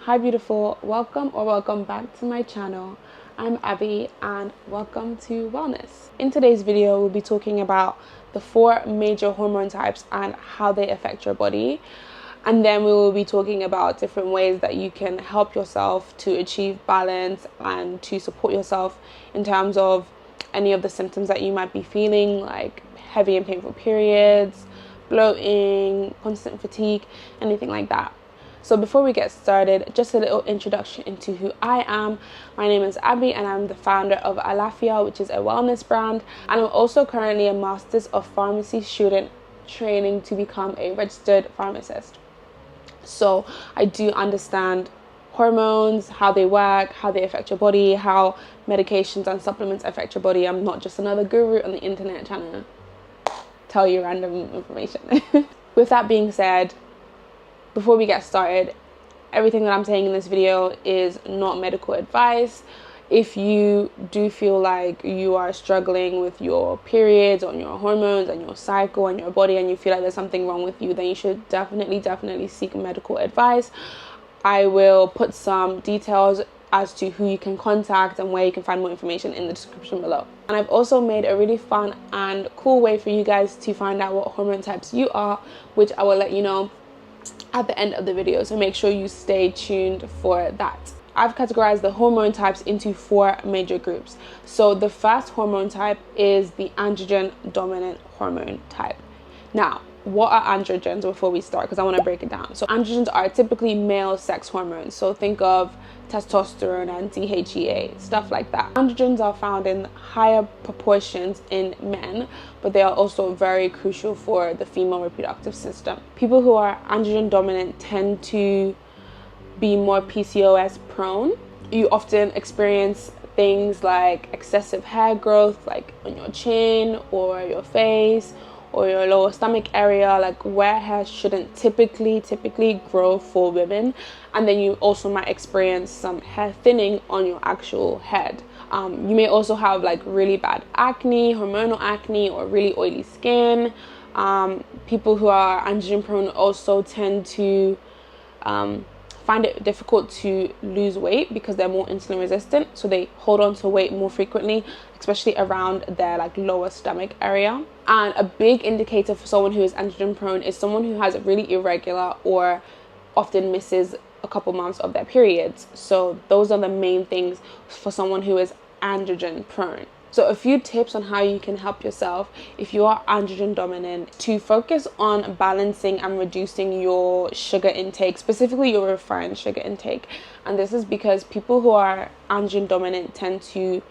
Hi beautiful, welcome back to my channel. I'm Abby and welcome to Wellness. In today's video, we'll be talking about the 4 major hormone types and how they affect your body. And then we will be talking about different ways that you can help yourself to achieve balance and to support yourself in terms of any of the symptoms that you might be feeling, like heavy and painful periods, bloating, constant fatigue, anything like that. So before we get started, just a little introduction into who I am. My name is Abby and I'm the founder of Alafia, which is a wellness brand. And I'm also currently a Master's of Pharmacy student training to become a registered pharmacist. So I do understand hormones, how they work, how they affect your body, how medications and supplements affect your body. I'm not just another guru on the internet trying to tell you random information. With that being said, before we get started, everything that I'm saying in this video is not medical advice. If you do feel like you are struggling with your periods or your hormones and your cycle and your body and you feel like there's something wrong with you, then you should definitely seek medical advice. I will put some details as to who you can contact and where you can find more information in the description below. And I've also made a really fun and cool way for you guys to find out what hormone types you are, which I will let you know at the end of the video, so make sure you stay tuned for that. I've categorized the hormone types into 4 major groups. So the first hormone type is the androgen dominant hormone type. Now, what are androgens before we start? Because I want to break it down. So androgens are typically male sex hormones. So think of testosterone and DHEA, stuff like that. Androgens are found in higher proportions in men, but they are also very crucial for the female reproductive system. People who are androgen dominant tend to be more PCOS prone. You often experience things like excessive hair growth, like on your chin or your face or your lower stomach area, like where hair shouldn't typically grow for women. And then you also might experience some hair thinning on your actual head. You may also have like really bad acne, hormonal acne, or really oily skin. People who are androgen prone also tend to find it difficult to lose weight because they're more insulin resistant, so they hold on to weight more frequently, especially around their like lower stomach area. And a big indicator for someone who is androgen prone is someone who has really irregular or often misses a couple months of their periods. So those are the main things for someone who is androgen prone. So a few tips on how you can help yourself if you are androgen dominant to focus on balancing and reducing your sugar intake, specifically your refined sugar intake. And this is because people who are androgen dominant tend to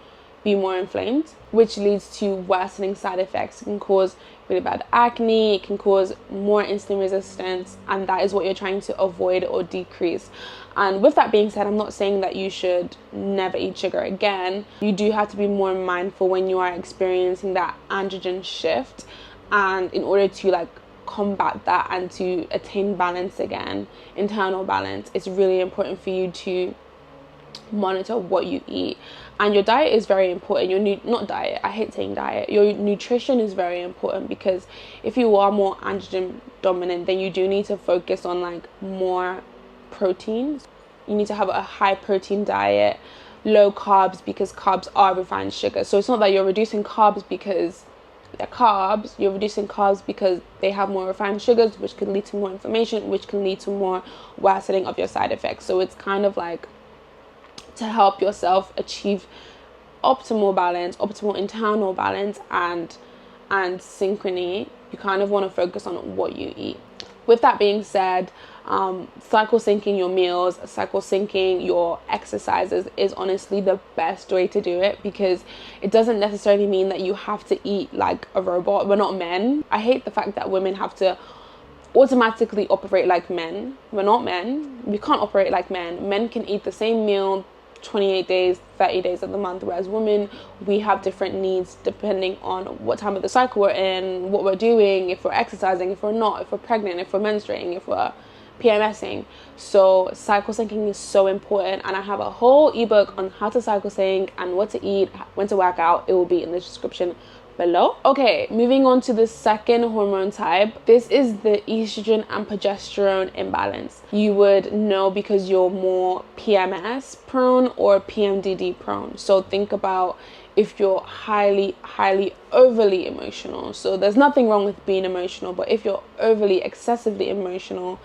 be more inflamed, which leads to worsening side effects. It can cause really bad acne, it can cause more insulin resistance, and that is what you're trying to avoid or decrease. And with that being said, I'm not saying that you should never eat sugar again. You do have to be more mindful when you are experiencing that androgen shift, and in order to like combat that and to attain balance again, internal balance, it's really important for you to monitor what you eat. And your diet is very important. Your nutrition is very important, because if you are more androgen dominant, then you do need to focus on like more proteins. You need to have a high protein diet, low carbs, because carbs are refined sugar. So it's not that you're reducing carbs because they're carbs, you're reducing carbs because they have more refined sugars, which can lead to more inflammation, which can lead to more worsening of your side effects. So it's kind of like to help yourself achieve optimal balance, optimal internal balance and synchrony, you kind of want to focus on what you eat. With that being said, cycle syncing your meals, cycle syncing your exercises is honestly the best way to do it, because it doesn't necessarily mean that you have to eat like a robot. We're not men. I hate the fact that women have to automatically operate like men. We're not men. We can't operate like men. Men can eat the same meal 28 days, 30 days of the month, whereas women, we have different needs depending on what time of the cycle we're in, what we're doing, if we're exercising, if we're not, if we're pregnant, if we're menstruating, if we're PMSing. So cycle syncing is so important, and I have a whole ebook on how to cycle sync and what to eat, when to work out. It will be in the description below. Okay, moving on to the second hormone type. This is the estrogen and progesterone imbalance. You would know because you're more PMS prone or PMDD prone. So think about if you're highly overly emotional. So there's nothing wrong with being emotional, but if you're overly excessively emotional,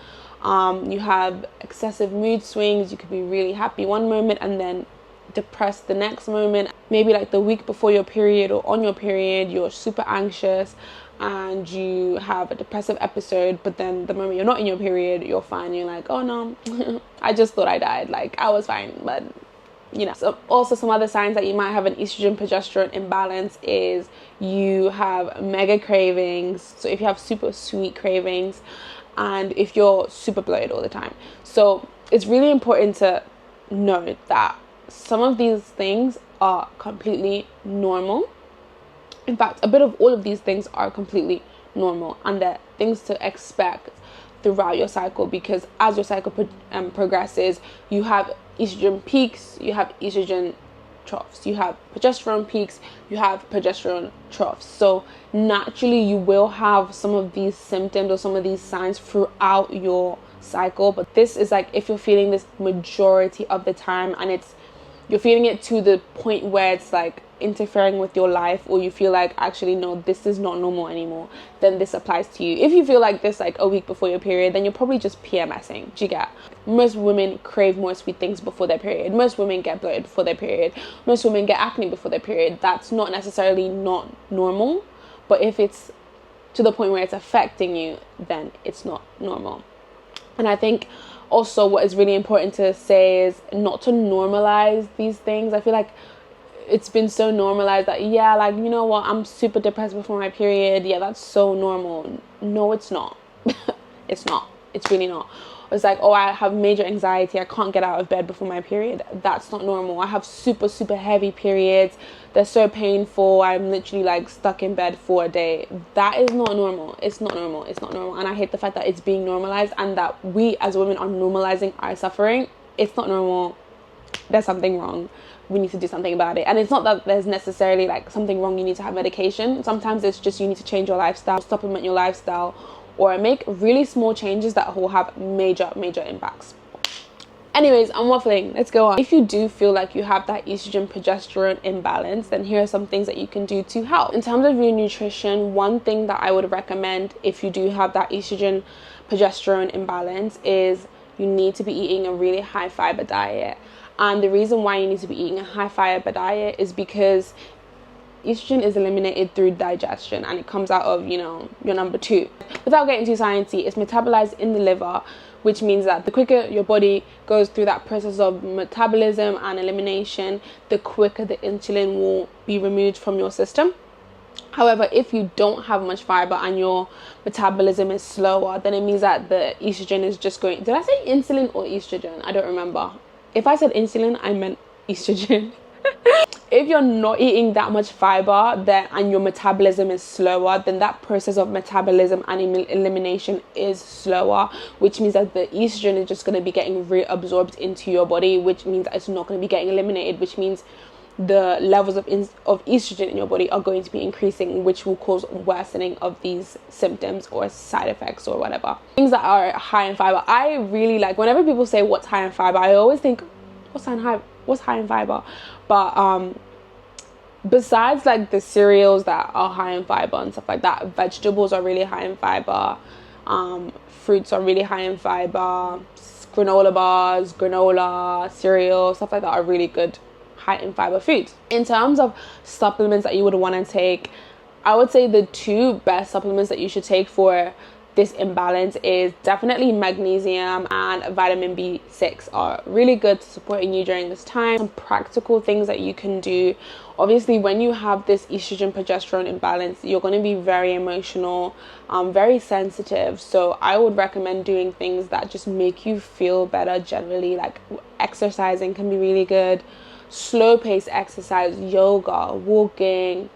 you have excessive mood swings. You could be really happy one moment and then depressed the next moment. Maybe like the week before your period or on your period, you're super anxious and you have a depressive episode, but then the moment you're not in your period, you're fine. You're like, oh no, I just thought I died. Like, I was fine, but you know. So also some other signs that you might have an estrogen progesterone imbalance is you have mega cravings. So if you have super sweet cravings, and if you're super bloated all the time. So it's really important to know that some of these things are completely normal. In fact, a bit of all of these things are completely normal, and they're things to expect throughout your cycle, because as your cycle progresses, you have estrogen peaks, you have estrogen troughs, you have progesterone peaks, you have progesterone troughs. So naturally you will have some of these symptoms or some of these signs throughout your cycle, but this is like if you're feeling this majority of the time and you're feeling it to the point where it's like interfering with your life, or you feel like actually no, this is not normal anymore, then this applies to you. If you feel like this like a week before your period, then you're probably just PMSing. Do you get? Most women crave more sweet things before their period. Most women get bloated before their period. Most women get acne before their period. That's not necessarily not normal, but if it's to the point where it's affecting you, then it's not normal. And I think also what is really important to say is not to normalize these things. I feel like it's been so normalized that, yeah, like, you know what, I'm super depressed before my period. Yeah, that's so normal. No, it's not. It's not. It's really not. It's like, oh, I have major anxiety, I can't get out of bed before my period. That's not normal. I have super heavy periods. They're so painful. I'm literally like stuck in bed for a day. That is not normal. It's not normal. It's not normal. And I hate the fact that it's being normalized and that we as women are normalizing our suffering. It's not normal. There's something wrong. We need to do something about it. And it's not that there's necessarily like something wrong, you need to have medication. Sometimes it's just you need to change your lifestyle, supplement your lifestyle, or make really small changes that will have major impacts. Anyways, I'm waffling. Let's go on. If you do feel like you have that estrogen progesterone imbalance, then here are some things that you can do to help. In terms of your nutrition, one thing that I would recommend if you do have that estrogen progesterone imbalance is you need to be eating a really high fiber diet. And the reason why you need to be eating a high fiber diet is because estrogen is eliminated through digestion, and it comes out of, you know, your number two. Without getting too sciencey, it's metabolized in the liver, which means that the quicker your body goes through that process of metabolism and elimination, the quicker the insulin will be removed from your system. However, if you don't have much fiber and your metabolism is slower, then it means that the estrogen is just going... Did I say insulin or estrogen? I don't remember. If I said insulin, I meant estrogen. If you're not eating that much fiber and your metabolism is slower, then that process of metabolism and elimination is slower, which means that the estrogen is just going to be getting reabsorbed into your body, which means it's not going to be getting eliminated, which means the levels of estrogen in your body are going to be increasing, which will cause worsening of these symptoms or side effects or whatever. Things that are high in fiber, I really like, whenever people say what's high in fiber, I always think, what's high in fiber? But besides like the cereals that are high in fiber and stuff like that, vegetables are really high in fiber, fruits are really high in fiber, granola bars, granola, cereal, stuff like that are really good high in fiber foods. In terms of supplements that you would want to take, I would say the two best supplements that you should take for this imbalance is definitely magnesium and vitamin B6 are really good to supporting you during this time. Some practical things that you can do. Obviously, when you have this estrogen progesterone imbalance, you're going to be very emotional, very sensitive. So I would recommend doing things that just make you feel better generally, like exercising can be really good. Slow paced exercise, yoga, walking,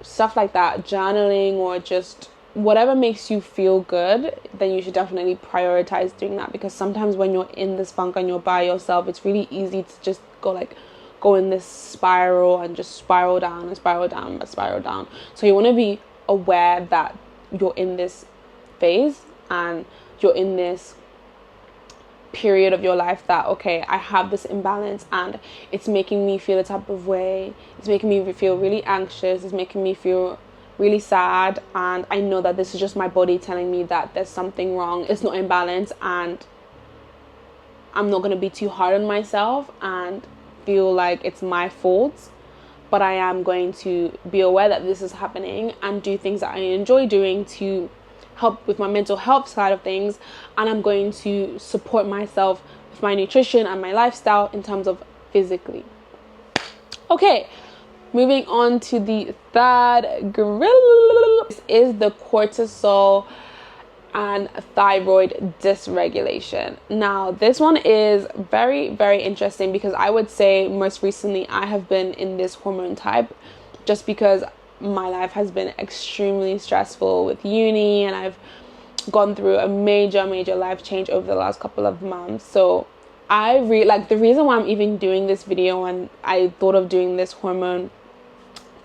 stuff like that, journaling, or just whatever makes you feel good, then you should definitely prioritize doing that, because sometimes when you're in this funk and you're by yourself, it's really easy to just go like go in this spiral and just spiral down and spiral down and spiral down. So you want to be aware that you're in this phase and you're in this period of your life that, okay, I have this imbalance and it's making me feel a type of way, it's making me feel really anxious, it's making me feel really sad, and I know that this is just my body telling me that there's something wrong, it's not in balance, and I'm not going to be too hard on myself and feel like it's my fault, but I am going to be aware that this is happening and do things that I enjoy doing to help with my mental health side of things, and I'm going to support myself with my nutrition and my lifestyle in terms of physically. Okay, moving on to the third gorilla. This is the cortisol and thyroid dysregulation. Now, this one is very, very interesting because I would say most recently I have been in this hormone type just because my life has been extremely stressful with uni, and I've gone through a major life change over the last couple of months. So I the reason why I'm even doing this video and I thought of doing this hormone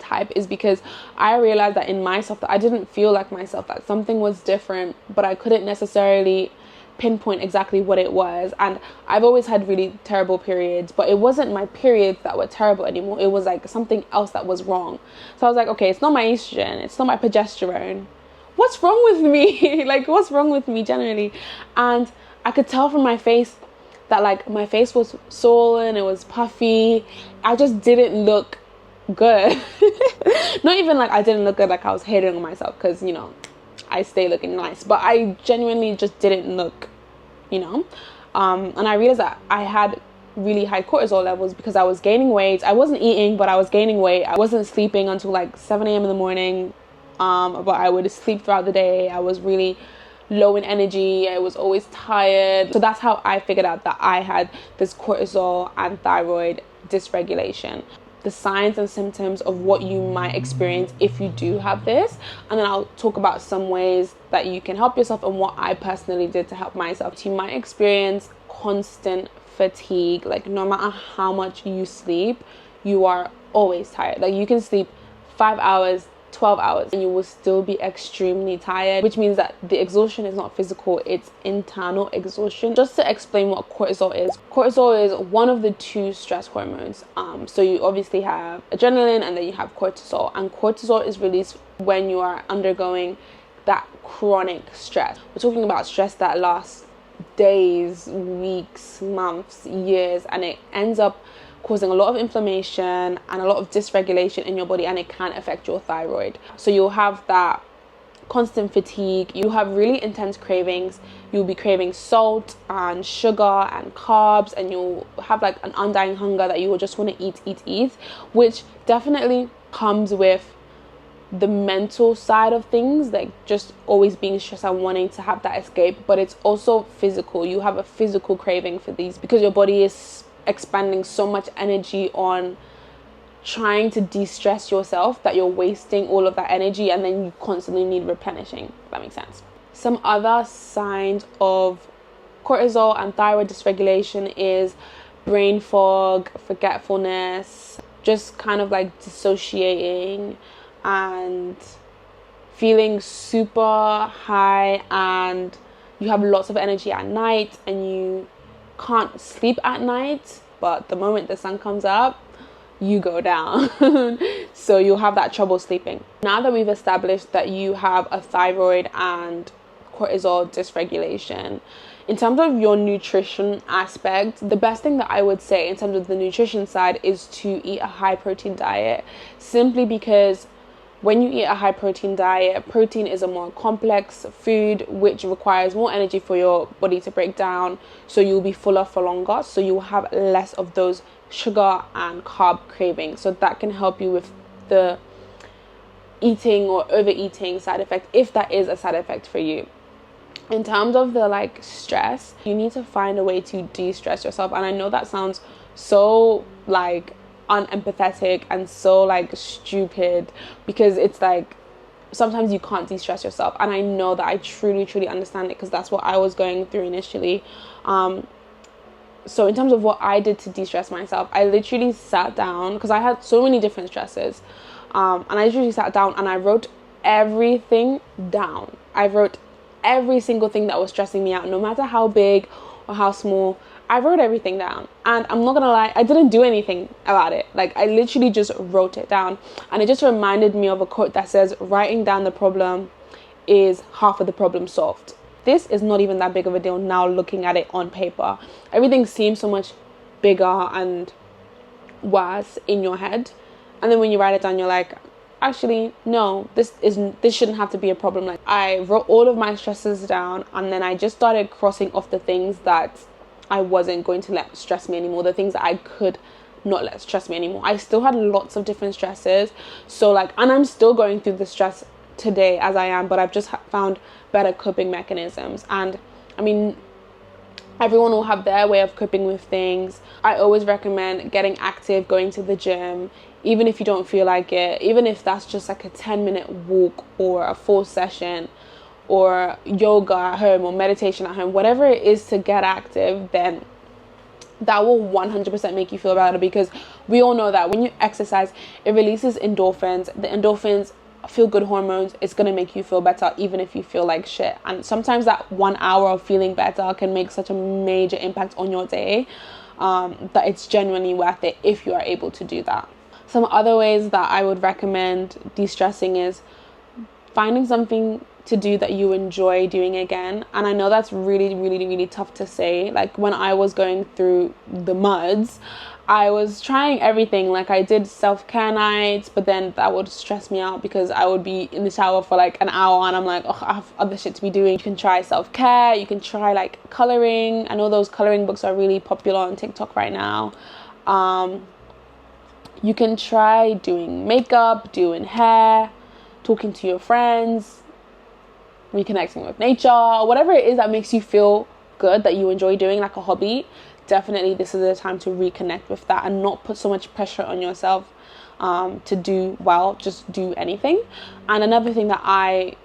type is because I realized that in myself that I didn't feel like myself, that something was different, but I couldn't necessarily pinpoint exactly what it was. And I've always had really terrible periods, but it wasn't my periods that were terrible anymore, it was like something else that was wrong. So I was like, okay, it's not my estrogen, it's not my progesterone, what's wrong with me? Like, what's wrong with me generally? And I could tell from my face that like my face was swollen, it was puffy, I just didn't look good. Not even like I didn't look good, like I was hating on myself, because you know I stay looking nice, but I genuinely just didn't look, and I realized that I had really high cortisol levels because I was gaining weight. I wasn't eating, but I was gaining weight. I wasn't sleeping until like 7 a.m. in the morning, but I would sleep throughout the day. I was really low in energy, I was always tired. So that's how I figured out that I had this cortisol and thyroid dysregulation. The signs and symptoms of what you might experience if you do have this, and then I'll talk about some ways that you can help yourself and what I personally did to help myself. You might experience constant fatigue, like no matter how much you sleep, you are always tired. Like you can sleep 5 hours, 12 hours and you will still be extremely tired, which means that the exhaustion is not physical, it's internal exhaustion. Just to explain what cortisol is one of the two stress hormones. So you obviously have adrenaline and then you have cortisol, and cortisol is released when you are undergoing that chronic stress. We're talking about stress that lasts days, weeks, months, years, and it ends up causing a lot of inflammation and a lot of dysregulation in your body, and it can affect your thyroid. So you'll have that constant fatigue, you have really intense cravings, you'll be craving salt and sugar and carbs, and you'll have like an undying hunger that you will just want to eat, which definitely comes with the mental side of things, like just always being stressed and wanting to have that escape. But it's also physical, you have a physical craving for these because your body is expanding so much energy on trying to de-stress yourself that you're wasting all of that energy, and then you constantly need replenishing, if that makes sense. Some other signs of cortisol and thyroid dysregulation is brain fog, forgetfulness, just kind of like dissociating and feeling super high, and you have lots of energy at night and you can't sleep at night, but the moment the sun comes up you go down. So you'll have that trouble sleeping. Now that we've established that you have a thyroid and cortisol dysregulation, in terms of your nutrition aspect, the best thing that I would say in terms of the nutrition side is to eat a high protein diet, simply because when you eat a high protein diet, protein is a more complex food which requires more energy for your body to break down, so you'll be fuller for longer, so you'll have less of those sugar and carb cravings. So that can help you with the eating or overeating side effect, if that is a side effect for you. In terms of the like stress, you need to find a way to de-stress yourself, and I know that sounds so like unempathetic and so like stupid, because it's like sometimes you can't de-stress yourself, and I know that I truly understand it because that's what I was going through initially. So in terms of what I did to de-stress myself, I literally sat down, because I had so many different stresses, and I literally sat down and I wrote everything down. I wrote every single thing that was stressing me out, no matter how big or how small. I wrote everything down, and I'm not gonna lie, I didn't do anything about it. Like, I literally just wrote it down, and it just reminded me of a quote that says, writing down the problem is half of the problem solved. This is not even that big of a deal now, looking at it on paper. Everything seems so much bigger and worse in your head, and then when you write it down, you're like, actually, no, this shouldn't have to be a problem. Like, I wrote all of my stresses down, and then I just started crossing off the things that I wasn't going to let stress me anymore, the things that I could not let stress me anymore. I still had lots of different stresses, so like, and I'm still going through the stress today as I am, but I've just found better coping mechanisms. And I mean, everyone will have their way of coping with things. I always recommend getting active, going to the gym, even if you don't feel like it, even if that's just like a 10-minute walk or a full session, or yoga at home or meditation at home, whatever it is to get active, then that will 100% make you feel better, because we all know that when you exercise, it releases endorphins. The endorphins, feel good hormones. It's going to make you feel better even if you feel like shit. And sometimes that 1 hour of feeling better can make such a major impact on your day, that it's genuinely worth it if you are able to do that. Some other ways that I would recommend de-stressing is finding something to do that you enjoy doing again. And I know that's really, really, really tough to say. Like, when I was going through the muds, I was trying everything. Like, I did self-care nights, but then that would stress me out because I would be in the shower for like an hour and I'm like, oh, I have other shit to be doing. You can try self-care, you can try like coloring. I know those coloring books are really popular on TikTok right now. You can try doing makeup, doing hair, talking to your friends, reconnecting with nature, whatever it is that makes you feel good, that you enjoy doing, like a hobby. Definitely this is the time to reconnect with that and not put so much pressure on yourself to do well. Just do anything. And another thing that I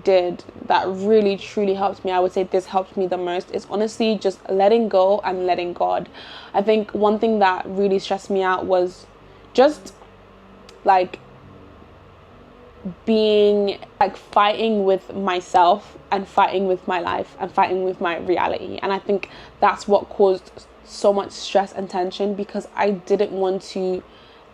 did that really truly helped me, I would say this helped me the most, is honestly just letting go and letting God. I think one thing that really stressed me out was just like being like fighting with myself and fighting with my life and fighting with my reality. And I think that's what caused so much stress and tension, because I didn't want to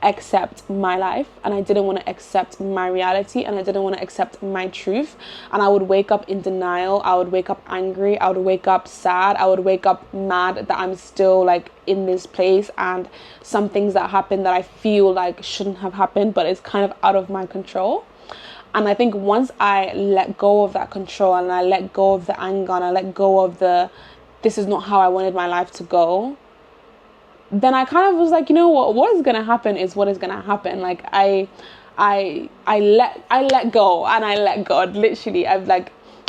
accept my life, and I didn't want to accept my reality, and I didn't want to accept my truth. And I would wake up in denial, I would wake up angry, I would wake up sad, I would wake up mad that I'm still like in this place, and some things that happen that I feel like shouldn't have happened, but it's kind of out of my control. And I think once I let go of that control, and I let go of the anger, and I let go of the this is not how I wanted my life to go, then I kind of was like, you know what is gonna happen is what is gonna happen. Like I let go, and I let God. Literally, I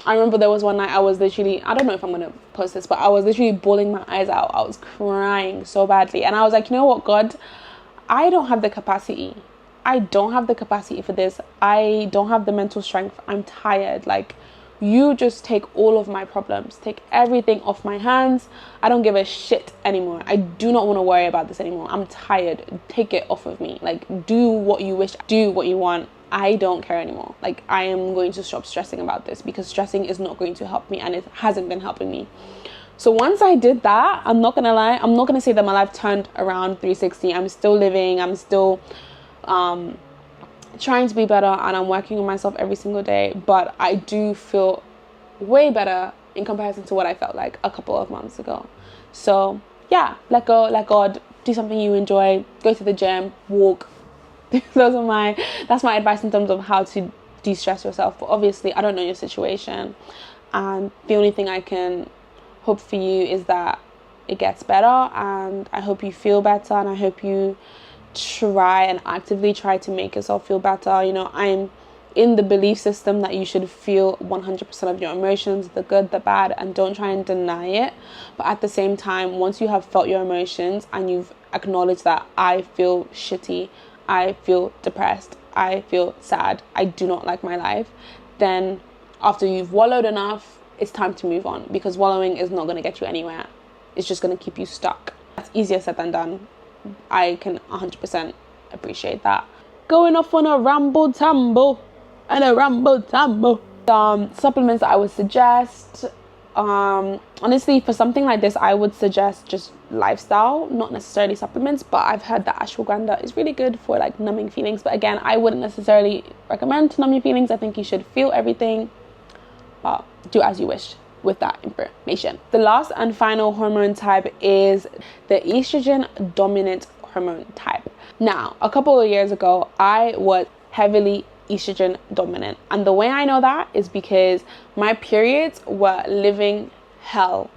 remember there was one night I was literally, I don't know if I'm gonna post this, but I was literally bawling my eyes out. I was crying so badly, and I was like, you know what, God, I don't have the capacity. I don't have the capacity for this. I don't have the mental strength. I'm tired. Like, you just take all of my problems, take everything off my hands. I don't give a shit anymore. I do not want to worry about this anymore. I'm tired. Take it off of me. Like, do what you wish, do what you want. I don't care anymore. Like, I am going to stop stressing about this, because stressing is not going to help me, and it hasn't been helping me. So once I did that, I'm not gonna lie, I'm not gonna say that my life turned around 360. I'm still living, I'm still trying to be better, and I'm working on myself every single day, but I do feel way better in comparison to what I felt like a couple of months ago. So yeah, let go, let God, do something you enjoy, go to the gym, walk. That's my advice in terms of how to de-stress yourself. But obviously I don't know your situation, and the only thing I can hope for you is that it gets better, and I hope you feel better, and I hope you try and actively try to make yourself feel better. You know, I'm in the belief system that you should feel 100% of your emotions, the good, the bad, and don't try and deny it. But at the same time, once you have felt your emotions and you've acknowledged that I feel shitty, I feel depressed, I feel sad, I do not like my life, then after you've wallowed enough, it's time to move on, because wallowing is not going to get you anywhere. it's just going to keep you stuck. That's easier said than done. I can 100% appreciate that. Going off on a ramble tamble and a ramble tamble. Supplements that I would suggest, honestly, for something like this, I would suggest just lifestyle, not necessarily supplements. But I've heard that ashwagandha is really good for like numbing feelings, but again, I wouldn't necessarily recommend to numb your feelings. I think you should feel everything, but do as you wish with that information. The last and final hormone type is the estrogen dominant hormone type. Now, a couple of years ago, I was heavily estrogen dominant, and the way I know that is because my periods were living hell,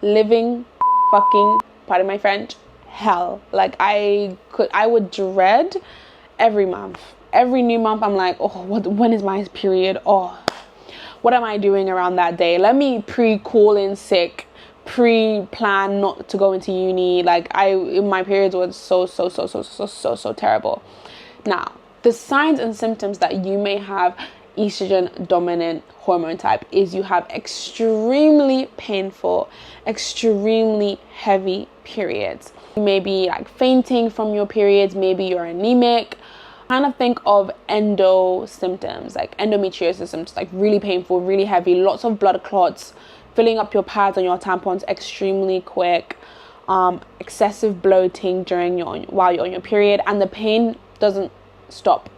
living fucking, pardon my French, hell. Like I would dread every month, every new month. I'm like, oh, when is my period? Oh, what am I doing around that day? Let me pre-call in sick, pre-plan not to go into uni. Like my periods were so terrible. Now, the signs and symptoms that you may have estrogen dominant hormone type is you have extremely painful, extremely heavy periods. You may be like fainting from your periods, maybe you're anemic. Kind of think of endo symptoms, like endometriosis symptoms, like really painful, really heavy, lots of blood clots, filling up your pads and your tampons extremely quick, excessive bloating while you're on your period, and the pain doesn't stop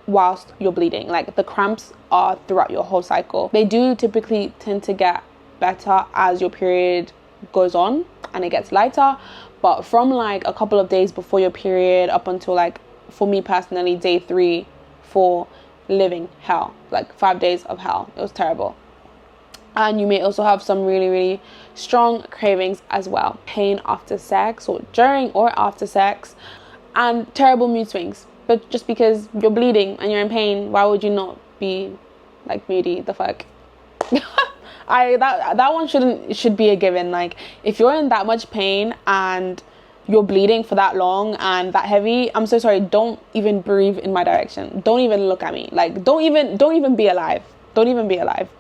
whilst you're bleeding. Like the cramps are throughout your whole cycle. They do typically tend to get better as your period goes on and it gets lighter, but from like a couple of days before your period up until like, for me personally, day 3, 4, living hell, like 5 days of hell. It was terrible. And you may also have some really, really strong cravings as well. Pain after sex or during or after sex, and terrible mood swings. But just because you're bleeding and you're in pain, why would you not be like moody? The fuck? That one should be a given. Like if you're in that much pain and you're bleeding for that long and that heavy, I'm so sorry, don't even breathe in my direction. Don't even look at me. Like don't even be alive. Don't even be alive.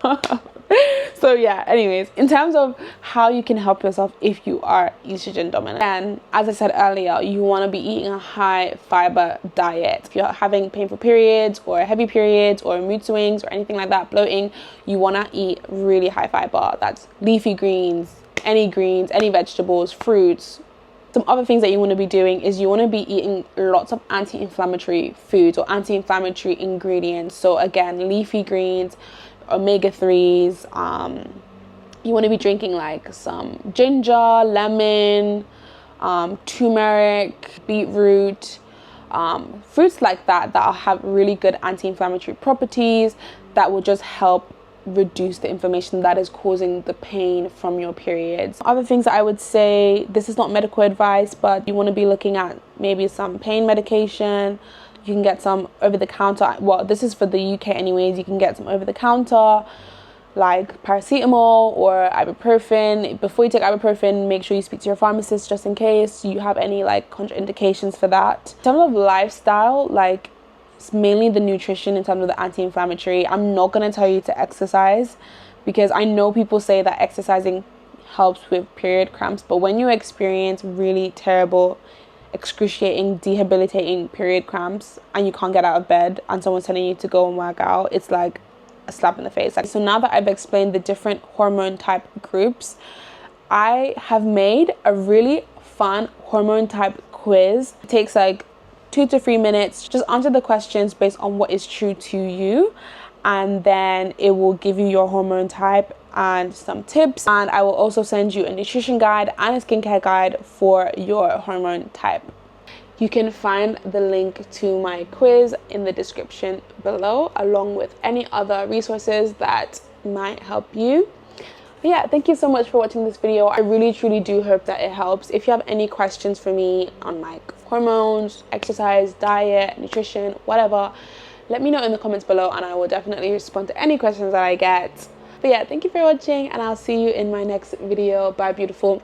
So yeah, anyways, in terms of how you can help yourself if you are estrogen dominant, and as I said earlier, you want to be eating a high fiber diet. If you're having painful periods or heavy periods or mood swings or anything like that, bloating, you want to eat really high fiber. That's leafy greens, any vegetables, fruits. Some other things that you want to be doing is you want to be eating lots of anti-inflammatory foods or anti-inflammatory ingredients. So again, leafy greens, omega-3s. You want to be drinking like some ginger, lemon, turmeric, beetroot, fruits like that have really good anti-inflammatory properties that will just help reduce the inflammation that is causing the pain from your periods. Other things that I would say, this is not medical advice, but you want to be looking at maybe some pain medication. You can get some over the counter. Well, this is for the UK anyways. You can get some over the counter like paracetamol or ibuprofen. Before you take ibuprofen, make sure you speak to your pharmacist just in case you have any like contraindications for that. In terms of lifestyle, like it's mainly the nutrition in terms of the anti-inflammatory. I'm not going to tell you to exercise because I know people say that exercising helps with period cramps, but when you experience really terrible, excruciating, debilitating period cramps and you can't get out of bed and someone's telling you to go and work out, it's like a slap in the face. So now that I've explained the different hormone type groups, I have made a really fun hormone type quiz. It takes like 2 to 3 minutes. Just answer the questions based on what is true to you, and then it will give you your hormone type and some tips, and I will also send you a nutrition guide and a skincare guide for your hormone type. You can find the link to my quiz in the description below, along with any other resources that might help you. But yeah, thank you so much for watching this video. I really truly do hope that it helps. If you have any questions for me on like hormones, exercise, diet, nutrition, whatever, let me know in the comments below and I will definitely respond to any questions that I get. But yeah, thank you for watching and I'll see you in my next video. Bye, beautiful.